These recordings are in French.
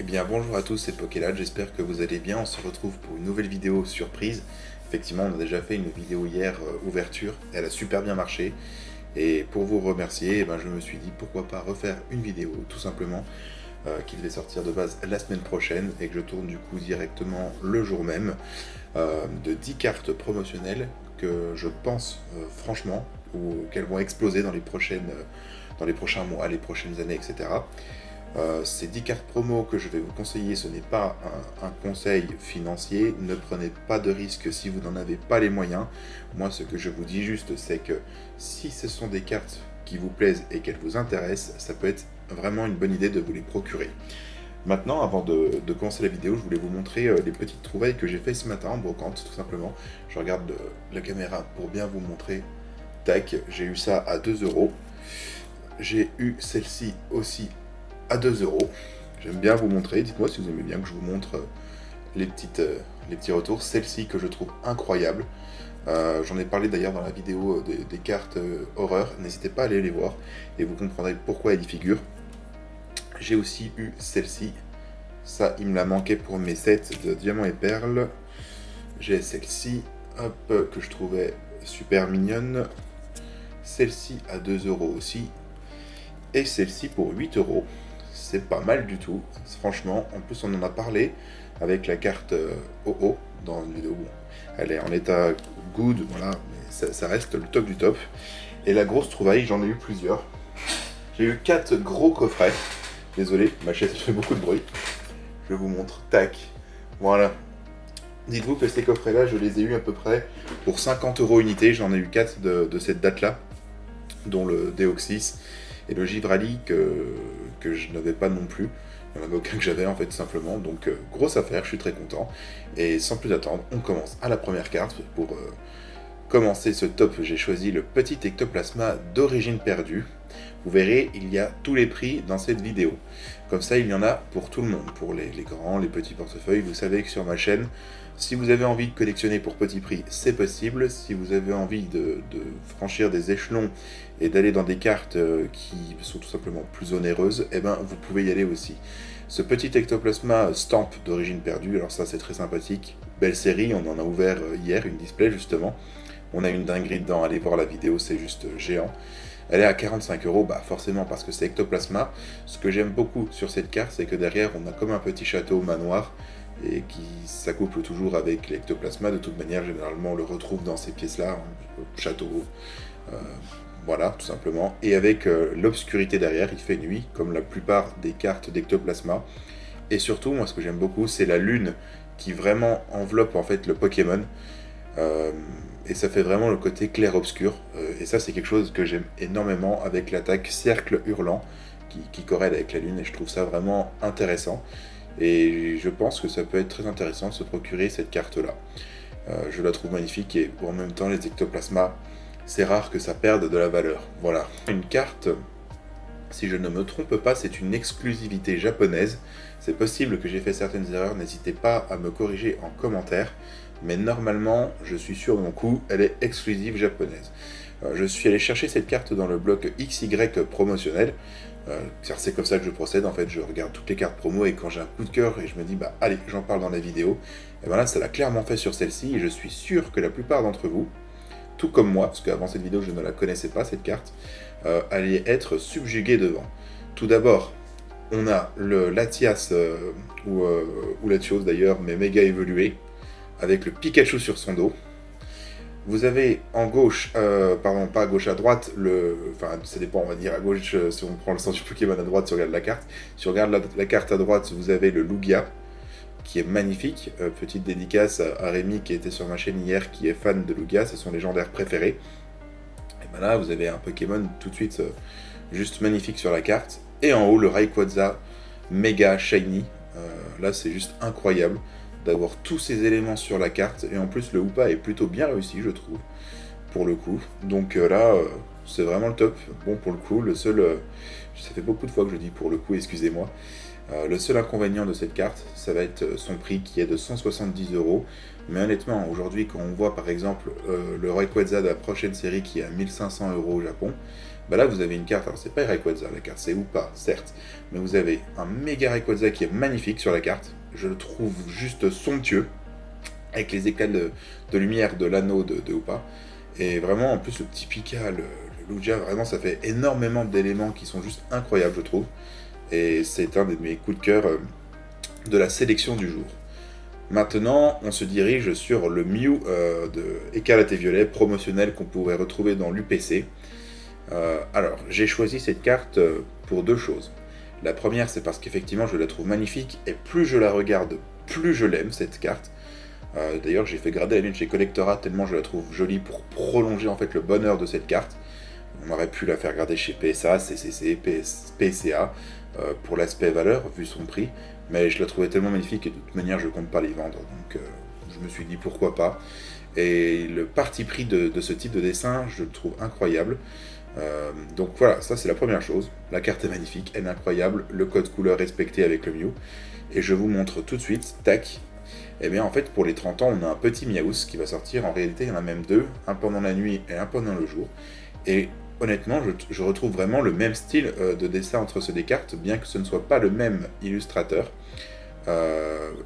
Eh bien bonjour à tous, c'est Pokélat, j'espère que vous allez bien, on se retrouve pour une nouvelle vidéo surprise. Effectivement, on a déjà fait une vidéo hier, ouverture, elle a super bien marché. Et pour vous remercier, je me suis dit pourquoi pas refaire une vidéo, tout simplement, qui devait sortir de base la semaine prochaine, et que je tourne du coup directement le jour même, de 10 cartes promotionnelles que je pense franchement, qu'elles vont exploser dans dans les prochains mois, les prochaines années, etc. Ces 10 cartes promo que je vais vous conseiller, ce n'est pas un conseil financier, ne prenez pas de risques si vous n'en avez pas les moyens. Moi, ce que je vous dis juste, c'est que si ce sont des cartes qui vous plaisent et qu'elles vous intéressent, ça peut être vraiment une bonne idée de vous les procurer. Maintenant, avant de commencer la vidéo, je voulais vous montrer les petites trouvailles que j'ai fait ce matin en brocante, tout simplement. Je regarde la caméra pour bien vous montrer. Tac, j'ai eu ça à 2 euros. J'ai eu celle-ci aussi à 2 euros. J'aime bien vous montrer, dites-moi si vous aimez bien que je vous montre les petits retours. Celle-ci que je trouve incroyable. J'en ai parlé d'ailleurs dans la vidéo des cartes horreur, n'hésitez pas à aller les voir et vous comprendrez pourquoi elle y figure. J'ai aussi eu celle-ci, ça il me l'a manqué pour mes sets de diamants et perles. J'ai celle-ci, hop, que je trouvais super mignonne. Celle-ci à 2 euros aussi. Et celle-ci pour 8 euros. C'est pas mal du tout, franchement. En plus, on en a parlé avec la carte OO dans une vidéo. Bon, elle est en état good, voilà, mais ça reste le top du top. Et la grosse trouvaille, j'en ai eu plusieurs. J'ai eu 4 gros coffrets. Désolé, ma chaise fait beaucoup de bruit. Je vous montre, tac. Voilà. Dites-vous que ces coffrets-là, je les ai eu à peu près pour 50 euros unité. J'en ai eu 4 de cette date-là, dont le Deoxys et le Givrali que je n'avais pas non plus. Il n'y en avait aucun que j'avais en fait tout simplement. Donc grosse affaire, je suis très content. Et sans plus attendre, on commence à la première carte. Pour commencer ce top, j'ai choisi le petit ectoplasma d'origine perdue. Vous verrez, il y a tous les prix dans cette vidéo. Comme ça, il y en a pour tout le monde, pour les grands, les petits portefeuilles. Vous savez que sur ma chaîne, si vous avez envie de collectionner pour petit prix, c'est possible. Si vous avez envie de franchir des échelons et d'aller dans des cartes qui sont tout simplement plus onéreuses, eh ben, vous pouvez y aller aussi. Ce petit ectoplasma Stamp d'origine perdue, alors ça c'est très sympathique. Belle série, on en a ouvert hier, une display justement. On a une dinguerie dedans, allez voir la vidéo, c'est juste géant. Elle est à 45 euros, bah forcément parce que c'est ectoplasma. Ce que j'aime beaucoup sur cette carte, c'est que derrière on a comme un petit château manoir et qui s'accouple toujours avec l'ectoplasma. De toute manière, généralement on le retrouve dans ces pièces-là, château, voilà, tout simplement. Et avec l'obscurité derrière, il fait nuit, comme la plupart des cartes d'ectoplasma. Et surtout, moi ce que j'aime beaucoup, c'est la lune qui vraiment enveloppe en fait le Pokémon. Et ça fait vraiment le côté clair-obscur. Et ça, c'est quelque chose que j'aime énormément avec l'attaque Cercle Hurlant qui corrèle avec la lune. Et je trouve ça vraiment intéressant. Et je pense que ça peut être très intéressant de se procurer cette carte-là. Je la trouve magnifique et en même temps, les ectoplasmas, c'est rare que ça perde de la valeur. Voilà. Une carte, si je ne me trompe pas, c'est une exclusivité japonaise. C'est possible que j'ai fait certaines erreurs, n'hésitez pas à me corriger en commentaire. Mais normalement, je suis sûr de mon coup, elle est exclusive japonaise. Je suis allé chercher cette carte dans le bloc XY promotionnel, car c'est comme ça que je procède, en fait, je regarde toutes les cartes promo et quand j'ai un coup de cœur et je me dis, bah allez, j'en parle dans la vidéo, et ben là, ça l'a clairement fait sur celle-ci, et je suis sûr que la plupart d'entre vous, tout comme moi, parce qu'avant cette vidéo, je ne la connaissais pas, cette carte, allait être subjuguée devant. Tout d'abord, on a le Latias, ou Latios d'ailleurs, mais méga évolué, avec le Pikachu sur son dos. Vous avez en gauche, pardon, pas à gauche, à droite, enfin ça dépend, on va dire à gauche, si on prend le sens du Pokémon, à droite si on regarde la carte. Si on regarde la carte à droite, vous avez le Lugia, qui est magnifique. Petite dédicace à Rémi qui était sur ma chaîne hier, qui est fan de Lugia, c'est son légendaire préféré. Et ben là, vous avez un Pokémon tout de suite juste magnifique sur la carte. Et en haut, le Rayquaza, méga shiny. Là, c'est juste incroyable d'avoir tous ces éléments sur la carte, et en plus le Hoopa est plutôt bien réussi, je trouve, pour le coup. Donc là, c'est vraiment le top. Bon, pour le coup, le seul... ça fait beaucoup de fois que je dis pour le coup, excusez-moi. Le seul inconvénient de cette carte, ça va être son prix qui est de 170 euros. Mais honnêtement, aujourd'hui, quand on voit par exemple le Rayquaza de la prochaine série qui est à 1500 euros au Japon, Bah là vous avez une carte, alors c'est pas Rayquaza la carte, c'est Hoopa, certes, mais vous avez un méga Rayquaza qui est magnifique sur la carte, je le trouve juste somptueux, avec les éclats de lumière de l'anneau de Hoopa, et vraiment en plus le petit Pika, le Lugia, vraiment ça fait énormément d'éléments qui sont juste incroyables je trouve, et c'est un de mes coups de cœur de la sélection du jour. Maintenant, on se dirige sur le Mew de Écarlate et Violet promotionnel qu'on pourrait retrouver dans l'UPC. Alors, j'ai choisi cette carte pour deux choses. La première, c'est parce qu'effectivement, je la trouve magnifique, et plus je la regarde, plus je l'aime, cette carte. D'ailleurs, j'ai fait grader la mienne chez Collectora, tellement je la trouve jolie pour prolonger en fait le bonheur de cette carte. On aurait pu la faire grader chez PSA, CCC, PSA, pour l'aspect valeur, vu son prix. Mais je la trouvais tellement magnifique et de toute manière je compte pas les vendre, donc je me suis dit pourquoi pas. Et le parti pris de ce type de dessin, je le trouve incroyable. Donc voilà, ça c'est la première chose. La carte est magnifique, elle est incroyable, le code couleur respecté avec le Mew. Et je vous montre tout de suite, tac. Et bien en fait pour les 30 ans on a un petit Miaus qui va sortir, en réalité il y en a même deux, un pendant la nuit et un pendant le jour. Et honnêtement, je retrouve vraiment le même style de dessin entre ces deux cartes, bien que ce ne soit pas le même illustrateur.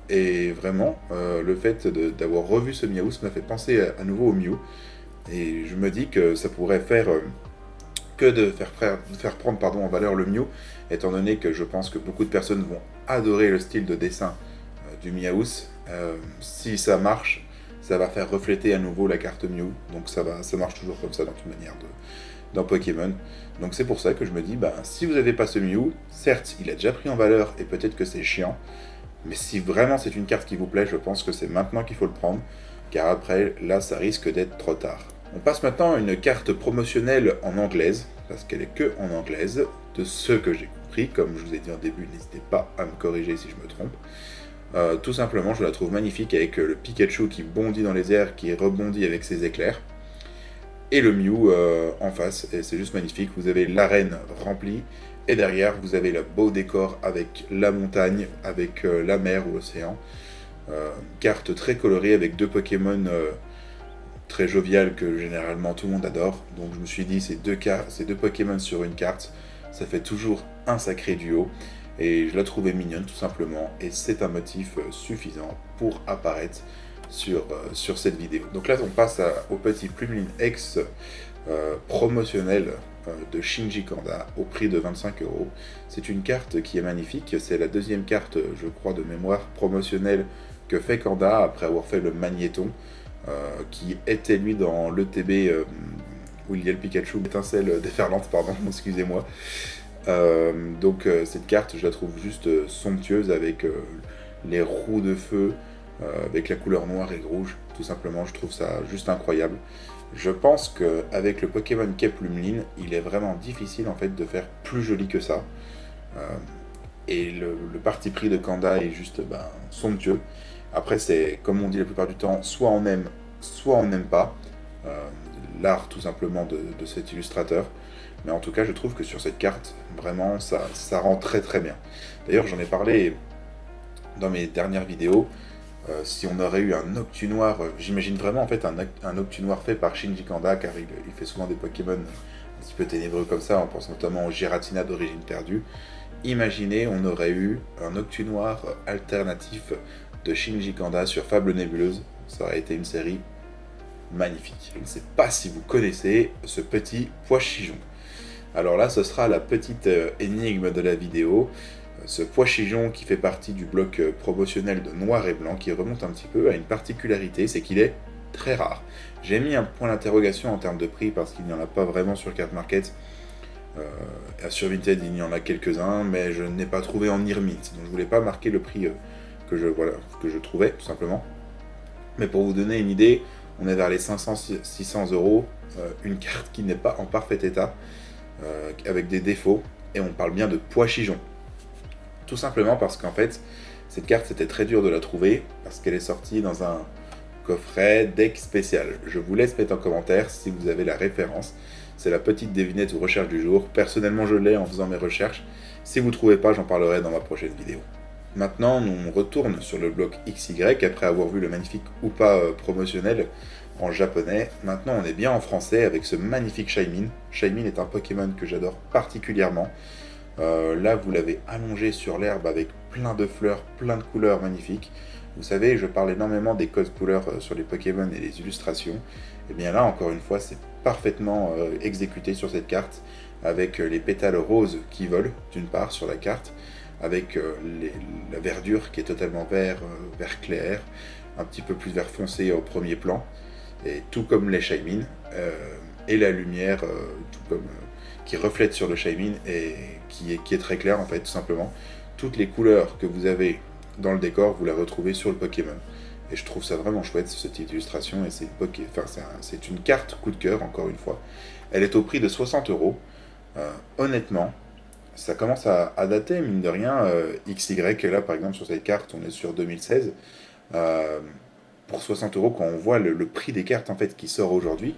Et vraiment, le fait d'avoir revu ce Miaus m'a fait penser à nouveau au Mew. Et je me dis que ça pourrait faire que de faire prendre en valeur le Mew, étant donné que je pense que beaucoup de personnes vont adorer le style de dessin du Miaus. Si ça marche, ça va faire refléter à nouveau la carte Mew. Donc ça marche toujours comme ça dans toute manière dans Pokémon. Donc c'est pour ça que je me dis, si vous n'avez pas ce Mew, certes il a déjà pris en valeur et peut-être que c'est chiant, mais si vraiment c'est une carte qui vous plaît, je pense que c'est maintenant qu'il faut le prendre, car après, là ça risque d'être trop tard. On passe maintenant à une carte promotionnelle en anglaise, parce qu'elle est que en anglaise, de ce que j'ai compris, comme je vous ai dit en début, n'hésitez pas à me corriger si je me trompe. Tout simplement, je la trouve magnifique avec le Pikachu qui bondit dans les airs, qui rebondit avec ses éclairs, et le Mew en face, et c'est juste magnifique. Vous avez l'arène remplie, et derrière vous avez le beau décor avec la montagne, avec la mer ou l'océan. Carte très colorée avec deux Pokémon très joviales que généralement tout le monde adore. Donc je me suis dit, ces deux Pokémon sur une carte, ça fait toujours un sacré duo. Et je la trouvais mignonne tout simplement, et c'est un motif suffisant pour apparaître sur cette vidéo. Donc là on passe au petit Plumeline X promotionnel de Shinji Kanda au prix de 25 €. C'est une carte qui est magnifique, c'est la deuxième carte je crois de mémoire promotionnelle que fait Kanda après avoir fait le Magnéton qui était lui dans l'ETB où il y a le Pikachu étincelle déferlante, pardon, excusez-moi. Donc cette carte je la trouve juste somptueuse avec les roues de feu, avec la couleur noire et rouge, tout simplement, je trouve ça juste incroyable. Je pense qu'avec le Pokémon Plumeline, il est vraiment difficile en fait de faire plus joli que ça. Et le parti pris de Kanda est juste somptueux. Après c'est, comme on dit la plupart du temps, soit on aime pas l'art tout simplement de cet illustrateur. Mais en tout cas je trouve que sur cette carte, vraiment ça rend très très bien. D'ailleurs j'en ai parlé dans mes dernières vidéos. Si on aurait eu un Octunoir, j'imagine vraiment en fait un Octunoir fait par Shinji Kanda, car il fait souvent des Pokémon un petit peu ténébreux comme ça, on pense notamment au Giratina d'origine perdue. Imaginez, on aurait eu un Octunoir alternatif de Shinji Kanda sur Fable Nébuleuse, ça aurait été une série magnifique. Je ne sais pas si vous connaissez ce petit Poichigeon. Alors là, ce sera la petite énigme de la vidéo. Ce Poichigeon qui fait partie du bloc promotionnel de Noir et Blanc, qui remonte un petit peu à une particularité, c'est qu'il est très rare. J'ai mis un point d'interrogation en termes de prix parce qu'il n'y en a pas vraiment sur Card Market. Sur Vinted il y en a quelques-uns, mais je n'ai pas trouvé en Nearmint, donc je ne voulais pas marquer le prix que je trouvais tout simplement. Mais pour vous donner une idée, on est vers les 500-600 €, une carte qui n'est pas en parfait état, avec des défauts, et on parle bien de Poichigeon. Tout simplement parce qu'en fait, cette carte c'était très dur de la trouver, parce qu'elle est sortie dans un coffret deck spécial. Je vous laisse mettre en commentaire si vous avez la référence. C'est la petite devinette ou recherche du jour. Personnellement je l'ai en faisant mes recherches. Si vous ne trouvez pas, j'en parlerai dans ma prochaine vidéo. Maintenant, on retourne sur le bloc XY après avoir vu le magnifique Hoopa promotionnel en japonais. Maintenant, on est bien en français avec ce magnifique Shaymin. Shaymin est un Pokémon que j'adore particulièrement. Là, vous l'avez allongé sur l'herbe avec plein de fleurs, plein de couleurs magnifiques. Vous savez, je parle énormément des codes couleurs sur les Pokémon et les illustrations. Et bien là, encore une fois, c'est parfaitement exécuté sur cette carte, avec les pétales roses qui volent, d'une part, sur la carte, avec la verdure qui est totalement vert clair, un petit peu plus vert foncé au premier plan, et tout comme les Shaymin, et la lumière qui reflète sur le Shaymin et qui est très claire en fait, tout simplement. Toutes les couleurs que vous avez dans le décor, vous les retrouvez sur le Pokémon. Et je trouve ça vraiment chouette, ce type d'illustration, et c'est une carte coup de cœur, encore une fois. Elle est au prix de 60 euros. Honnêtement, ça commence à dater, mine de rien. XY, là par exemple, sur cette carte, on est sur 2016. Euh, pour 60 euros, quand on voit le prix des cartes en fait qui sort aujourd'hui,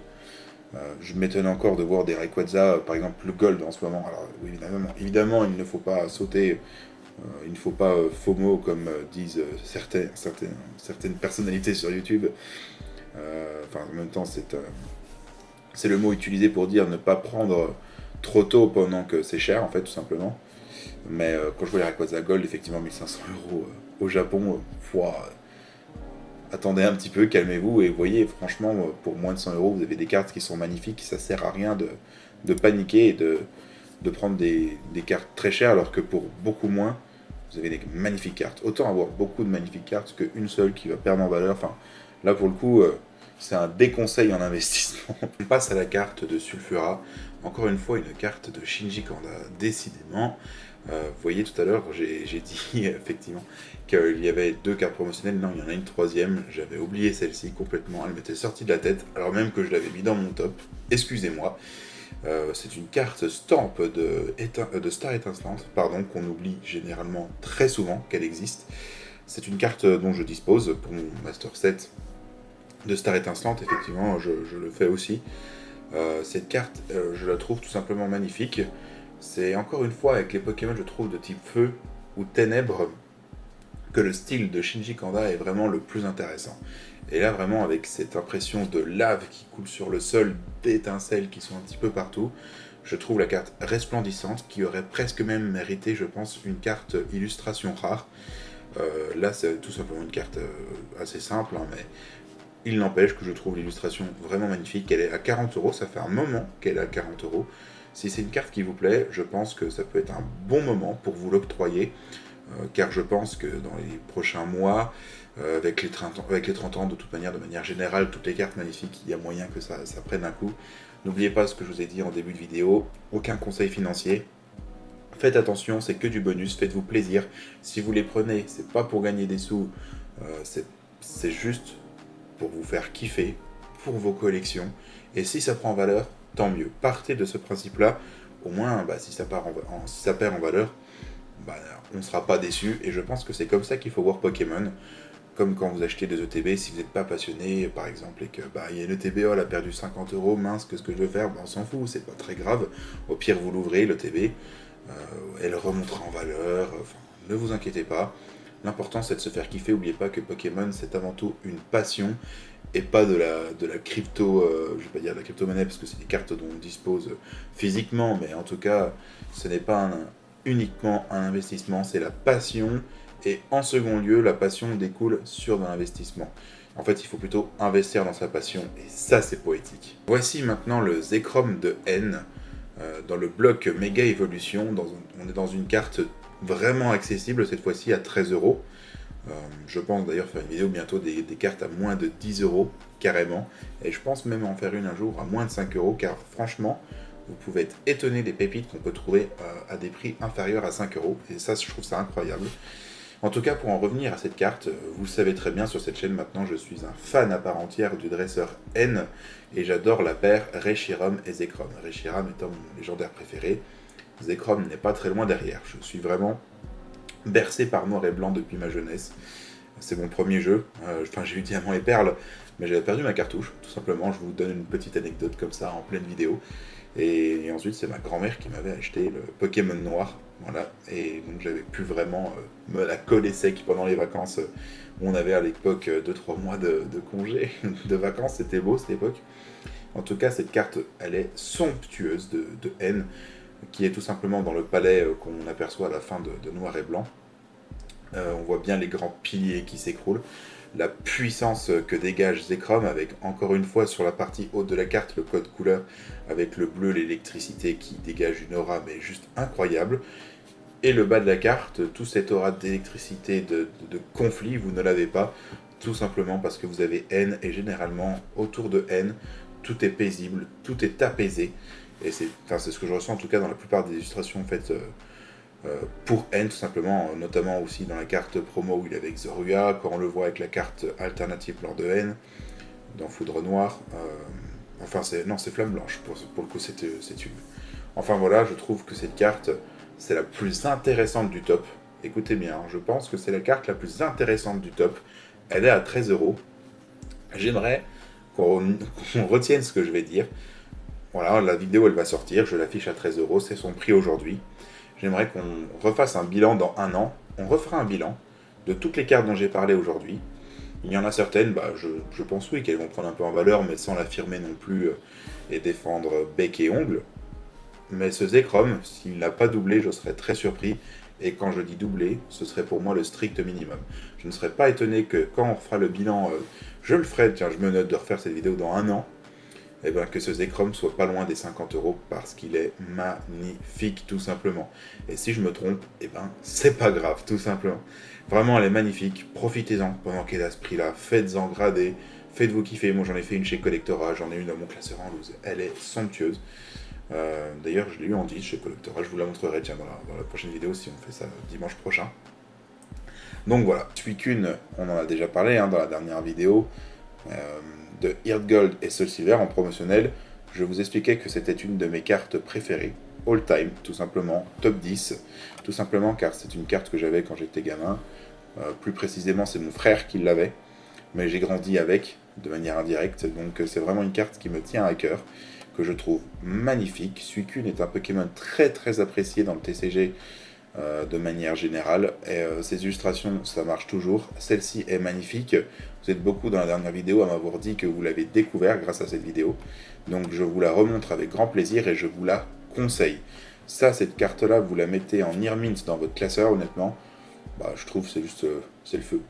je m'étonne encore de voir des Rayquaza, par exemple le Gold en ce moment. Alors oui, évidemment, il ne faut pas sauter, il ne faut pas FOMO comme disent certaines personnalités sur YouTube. Enfin, en même temps, c'est le mot utilisé pour dire ne pas prendre trop tôt pendant que c'est cher, en fait, tout simplement. Mais quand je vois les Rayquaza Gold, effectivement, 1500 euros au Japon, attendez un petit peu, calmez-vous, et voyez, franchement, pour moins de 100 euros, vous avez des cartes qui sont magnifiques, ça sert à rien de paniquer et de prendre des cartes très chères, alors que pour beaucoup moins, vous avez des magnifiques cartes. Autant avoir beaucoup de magnifiques cartes qu'une seule qui va perdre en valeur. Enfin, là, pour le coup, c'est un déconseil en investissement. On passe à la carte de Sulfura. Encore une fois, une carte de Shinji Kanda, décidément. Vous voyez, tout à l'heure, j'ai dit effectivement qu'il y avait 2 cartes promotionnelles. Non, il y en a une troisième. J'avais oublié celle-ci complètement. Elle m'était sortie de la tête, alors même que je l'avais mis dans mon top. Excusez-moi. C'est une carte Stamp de Star Étincelante, pardon, qu'on oublie généralement très souvent qu'elle existe. C'est une carte dont je dispose pour mon Master Set de Star Étincelante. Effectivement, je le fais aussi. Cette carte, je la trouve tout simplement magnifique. C'est encore une fois avec les Pokémon, je trouve, de type feu ou ténèbres, que le style de Shinji Kanda est vraiment le plus intéressant. Et là, vraiment, avec cette impression de lave qui coule sur le sol, d'étincelles qui sont un petit peu partout, je trouve la carte resplendissante, qui aurait presque même mérité, je pense, une carte illustration rare. Là, c'est tout simplement une carte assez simple, hein, mais il n'empêche que je trouve l'illustration vraiment magnifique. Elle est à 40 euros, ça fait un moment qu'elle est à 40 euros. Si c'est une carte qui vous plaît, je pense que ça peut être un bon moment pour vous l'octroyer, car je pense que dans les prochains mois, avec les 30 ans, de toute manière, de manière générale, toutes les cartes magnifiques, il y a moyen que ça prenne un coup. N'oubliez pas ce que je vous ai dit en début de vidéo, aucun conseil financier. Faites attention, c'est que du bonus, faites-vous plaisir. Si vous les prenez, c'est pas pour gagner des sous, c'est juste pour vous faire kiffer, pour vos collections. Et si ça prend en valeur, tant mieux. Partez de ce principe-là, au moins, si ça perd en valeur, on ne sera pas déçu. Et je pense que c'est comme ça qu'il faut voir Pokémon. Comme quand vous achetez des ETB, si vous n'êtes pas passionné, par exemple, et que il y a une ETB, elle a perdu 50 euros, mince, qu'est-ce que je vais faire? On s'en fout, c'est pas très grave. Au pire, vous l'ouvrez, l'ETB, elle remontera en valeur, ne vous inquiétez pas. L'important, c'est de se faire kiffer. N'oubliez pas que Pokémon, c'est avant tout une passion et pas de la crypto, je vais pas dire de la crypto-monnaie parce que c'est des cartes dont on dispose physiquement, mais en tout cas, ce n'est pas uniquement un investissement, c'est la passion. Et en second lieu, la passion découle sur l'investissement. En fait, il faut plutôt investir dans sa passion, et ça, c'est poétique. Voici maintenant le Zekrom de N, dans le bloc Méga Évolution. On est dans une carte vraiment accessible, cette fois-ci à 13 euros. Je pense d'ailleurs faire une vidéo bientôt des cartes à moins de 10 euros, carrément. Et je pense même en faire une un jour à moins de 5 euros, car franchement, vous pouvez être étonné des pépites qu'on peut trouver à des prix inférieurs à 5 euros. Et ça, je trouve ça incroyable. En tout cas, pour en revenir à cette carte, vous le savez très bien sur cette chaîne maintenant, je suis un fan à part entière du dresseur N, et j'adore la paire Reshiram et Zekrom. Reshiram étant mon légendaire préféré, Zekrom n'est pas très loin derrière. Je suis vraiment bercé par Noir et Blanc depuis ma jeunesse. C'est mon premier jeu, j'ai eu Diamant et Perle, mais j'avais perdu ma cartouche, tout simplement. Je vous donne une petite anecdote comme ça en pleine vidéo. Et ensuite, c'est ma grand-mère qui m'avait acheté le Pokémon Noir, Voilà, et donc j'avais pu vraiment me la coller sec pendant les vacances où on avait à l'époque 2-3 mois de congé, de vacances, c'était beau cette époque. En tout cas, cette carte, elle est somptueuse de N, qui est tout simplement dans le palais qu'on aperçoit à la fin de Noir et Blanc. On voit bien les grands piliers qui s'écroulent, la puissance que dégage Zekrom avec encore une fois sur la partie haute de la carte le code couleur avec le bleu, l'électricité qui dégage une aura mais juste incroyable. Et le bas de la carte, tout cette aura d'électricité, de conflit, vous ne l'avez pas, tout simplement parce que vous avez N et généralement autour de N, tout est paisible, tout est apaisé. Et c'est ce que je ressens en tout cas dans la plupart des illustrations faites pour N tout simplement, notamment aussi dans la carte promo où il est avec Zorua, quand on le voit avec la carte alternative lors de N, dans Foudre Noire, enfin c'est Flamme Blanche, pour le coup c'est une. Enfin voilà, je trouve que cette carte, c'est la plus intéressante du top. Écoutez bien, je pense que c'est la carte la plus intéressante du top. Elle est à 13 euros. J'aimerais qu'on retienne ce que je vais dire. Voilà, la vidéo elle va sortir, je l'affiche à 13 euros, c'est son prix aujourd'hui. J'aimerais qu'on refasse un bilan dans un an. On refera un bilan de toutes les cartes dont j'ai parlé aujourd'hui. Il y en a certaines, je pense oui, qu'elles vont prendre un peu en valeur, mais sans l'affirmer non plus et défendre bec et ongle. Mais ce Zekrom, s'il n'a pas doublé, je serais très surpris. Et quand je dis doublé, ce serait pour moi le strict minimum. Je ne serais pas étonné que quand on fera le bilan, je le ferai, tiens, je me note de refaire cette vidéo dans un an, et bien que ce Zekrom soit pas loin des 50 euros parce qu'il est magnifique tout simplement. Et si je me trompe, et ben c'est pas grave tout simplement. Vraiment elle est magnifique, profitez-en pendant qu'elle est à ce prix là, faites-en grader, faites-vous kiffer. Moi j'en ai fait une chez Collectora, j'en ai une dans mon classeur en loose, elle est somptueuse. D'ailleurs je l'ai eu en 10 chez Collectora, je vous la montrerai tiens, dans la prochaine vidéo si on fait ça dimanche prochain. Donc voilà, Suicune, on en a déjà parlé dans la dernière vidéo. De Heart Gold et Soul Silver en promotionnel, je vous expliquais que c'était une de mes cartes préférées, all time, tout simplement, top 10, tout simplement car c'est une carte que j'avais quand j'étais gamin, plus précisément c'est mon frère qui l'avait, mais j'ai grandi avec, de manière indirecte, donc c'est vraiment une carte qui me tient à cœur, que je trouve magnifique. Suicune est un Pokémon très très apprécié dans le TCG, de manière générale, et ces illustrations ça marche toujours. Celle-ci est magnifique, vous êtes beaucoup dans la dernière vidéo à m'avoir dit que vous l'avez découvert grâce à cette vidéo, donc je vous la remontre avec grand plaisir et je vous la conseille. Ça, cette carte là, vous la mettez en Irmint dans votre classeur, honnêtement, je trouve c'est juste, c'est le feu,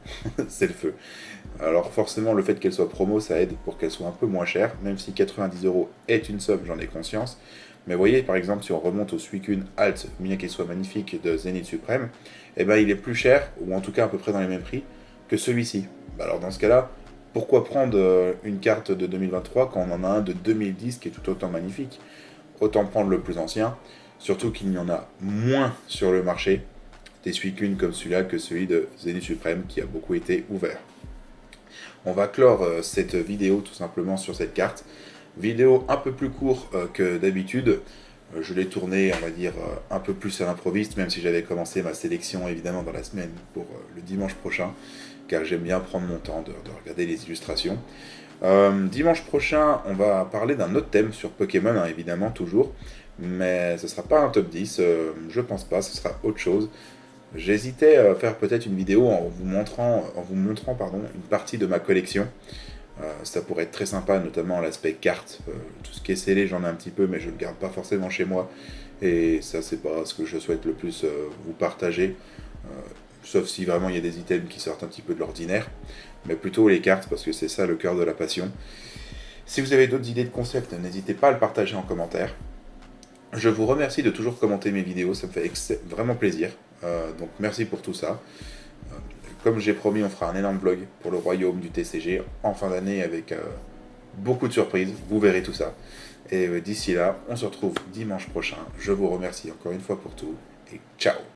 c'est le feu. Alors forcément le fait qu'elle soit promo ça aide pour qu'elle soit un peu moins chère, même si 90 € est une somme, j'en ai conscience. Mais vous voyez, par exemple, si on remonte au Suicune Alt, bien qu'il soit magnifique, de Zénith Suprême, eh ben, il est plus cher, ou en tout cas à peu près dans les mêmes prix, que celui-ci. Alors dans ce cas-là, pourquoi prendre une carte de 2023 quand on en a un de 2010 qui est tout autant magnifique? Autant prendre le plus ancien, surtout qu'il y en a moins sur le marché des Suicune comme celui-là que celui de Zénith Suprême qui a beaucoup été ouvert. On va clore cette vidéo tout simplement sur cette carte. Vidéo un peu plus court que d'habitude. Je l'ai tournée, on va dire, un peu plus à l'improviste, même si j'avais commencé ma sélection évidemment dans la semaine pour le dimanche prochain, car j'aime bien prendre mon temps de regarder les illustrations. Dimanche prochain, on va parler d'un autre thème sur Pokémon, évidemment, toujours, mais ce ne sera pas un top 10, je pense pas, ce sera autre chose. J'hésitais à faire peut-être une vidéo en vous montrant une partie de ma collection. Ça pourrait être très sympa, notamment l'aspect carte. Tout ce qui est scellé, j'en ai un petit peu, mais je ne le garde pas forcément chez moi. Et ça, c'est pas ce que je souhaite le plus vous partager. Sauf si vraiment il y a des items qui sortent un petit peu de l'ordinaire. Mais plutôt les cartes, parce que c'est ça le cœur de la passion. Si vous avez d'autres idées de concept, n'hésitez pas à le partager en commentaire. Je vous remercie de toujours commenter mes vidéos, ça me fait vraiment plaisir. Donc merci pour tout ça. Comme j'ai promis, on fera un énorme vlog pour le royaume du TCG en fin d'année avec beaucoup de surprises. Vous verrez tout ça. Et d'ici là, on se retrouve dimanche prochain. Je vous remercie encore une fois pour tout et ciao!